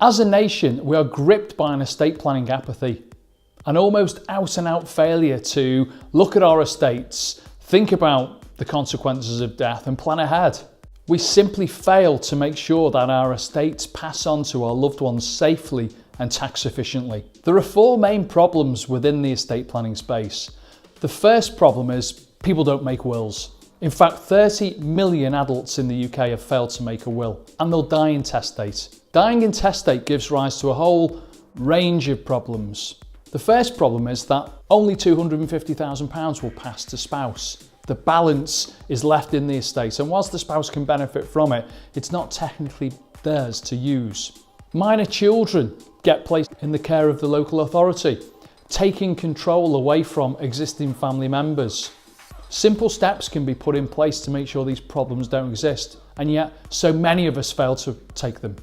As a nation, we are gripped by an estate planning apathy, an almost out and out failure to look at our estates, think about the consequences of death and plan ahead. We simply fail to make sure that our estates pass on to our loved ones safely and tax efficiently. There are four main problems within the estate planning space. The first problem is people don't make wills. In fact, 30 million adults in the UK have failed to make a will, and they'll die intestate. Dying intestate gives rise to a whole range of problems. The first problem is that only £250,000 will pass to spouse. The balance is left in the estate, and whilst the spouse can benefit from it, it's not technically theirs to use. Minor children get placed in the care of the local authority, taking control away from existing family members. Simple steps can be put in place to make sure these problems don't exist, and yet so many of us fail to take them.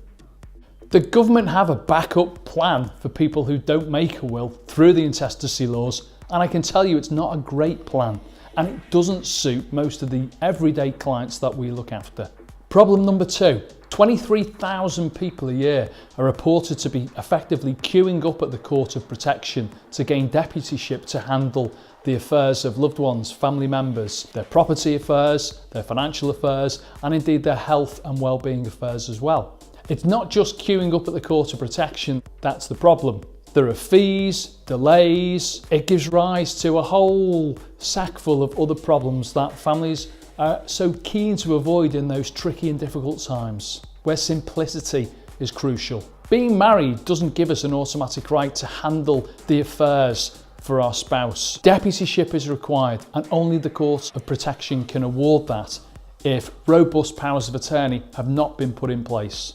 The government have a backup plan for people who don't make a will through the intestacy laws, and I can tell you it's not a great plan, and it doesn't suit most of the everyday clients that we look after. Problem number two, 23,000 people a year are reported to be effectively queuing up at the Court of Protection to gain deputyship to handle the affairs of loved ones, family members, their property affairs, their financial affairs, and indeed their health and well-being affairs as well. It's not just queuing up at the Court of Protection that's the problem. There are fees, delays. It gives rise to a whole sack full of other problems that families are so keen to avoid in those tricky and difficult times, where simplicity is crucial. Being married doesn't give us an automatic right to handle the affairs for our spouse. Deputyship is required, and only the Court of Protection can award that if robust powers of attorney have not been put in place.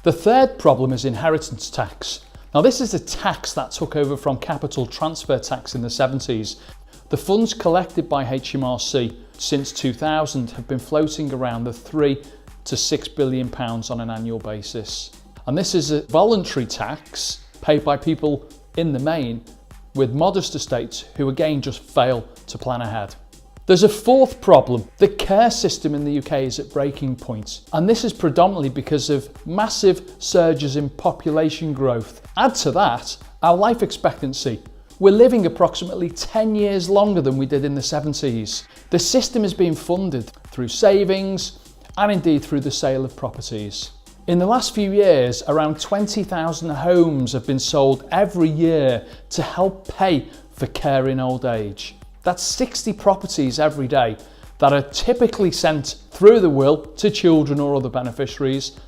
The third problem is inheritance tax. Now, this is a tax that took over from capital transfer tax in the 70s. The funds collected by HMRC since 2000 have been floating around the £3 to £6 billion on an annual basis. And this is a voluntary tax paid by people in the main with modest estates who again just fail to plan ahead. There's a fourth problem. The care system in the UK is at breaking point, and this is predominantly because of massive surges in population growth. Add to that our life expectancy. We're living approximately 10 years longer than we did in the 70s. The system is being funded through savings and indeed through the sale of properties. In the last few years, around 20,000 homes have been sold every year to help pay for care in old age. That's 60 properties every day that are typically sent through the will to children or other beneficiaries,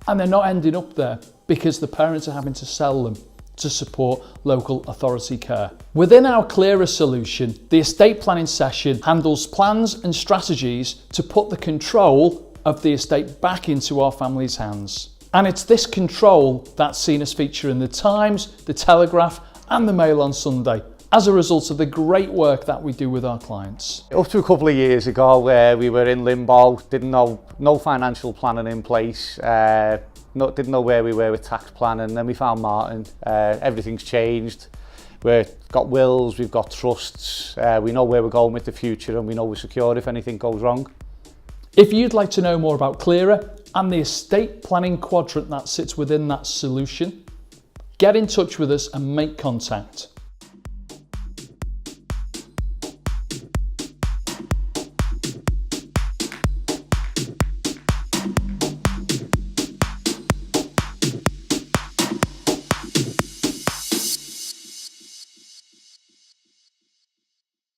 and they're not ending up there because the parents are having to sell them to support local authority care. Within our Clearer solution, the estate planning session handles plans and strategies to put the control of the estate back into our family's hands. And it's this control that's seen us feature in the Times, the Telegraph and the Mail on Sunday, as a result of the great work that we do with our clients. Up to a couple of years ago, we were in limbo, didn't know, no financial planning in place, didn't know where we were with tax planning. Then we found Martin. Everything's changed. We've got wills, we've got trusts, we know where we're going with the future, and we know we're secure if anything goes wrong. If you'd like to know more about Clearer and the estate planning quadrant that sits within that solution, get in touch with us and make contact.